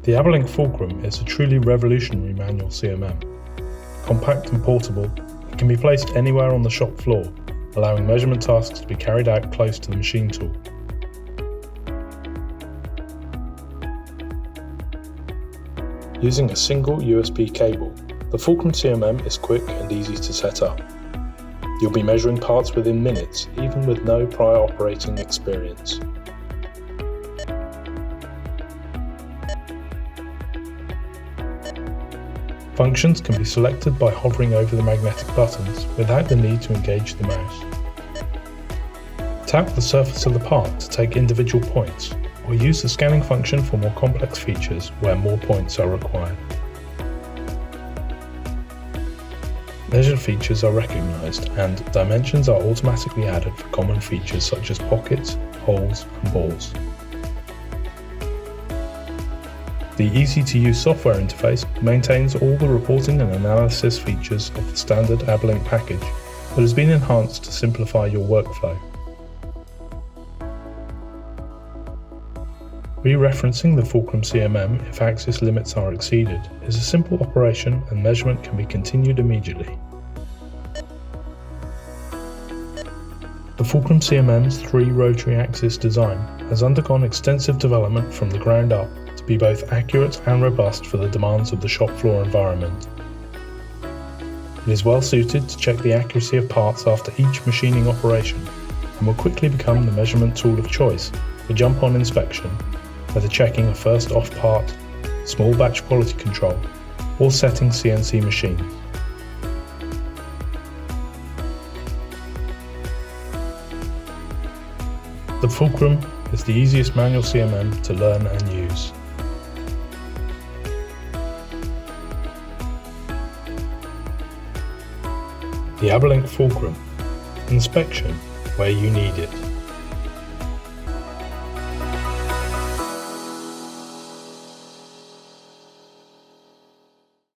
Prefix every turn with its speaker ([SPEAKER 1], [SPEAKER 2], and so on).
[SPEAKER 1] The Aberlink Fulcrum is a truly revolutionary manual CMM. Compact and portable, it can be placed anywhere on the shop floor, allowing measurement tasks to be carried out close to the machine tool. Using a single USB cable, the Fulcrum CMM is quick and easy to set up. You'll be measuring parts within minutes, even with no prior operating experience. Functions can be selected by hovering over the magnetic buttons without the need to engage the mouse. Tap the surface of the part to take individual points, or use the scanning function for more complex features where more points are required. Measure features are recognised and dimensions are automatically added for common features such as pockets, holes and balls. The easy-to-use software interface maintains all the reporting and analysis features of the standard Aberlink package, but has been enhanced to simplify your workflow. Re-referencing the Fulcrum CMM if axis limits are exceeded is a simple operation and measurement can be continued immediately. The Fulcrum CMM's 3 rotary axis design has undergone extensive development from the ground up to be both accurate and robust for the demands of the shop floor environment. It is well suited to check the accuracy of parts after each machining operation and will quickly become the measurement tool of choice for jump-on inspection, whether checking a first off part, small batch quality control, or setting CNC machines. The Fulcrum is the easiest manual CMM to learn and use. The Aberlink Fulcrum. Inspection where you need it.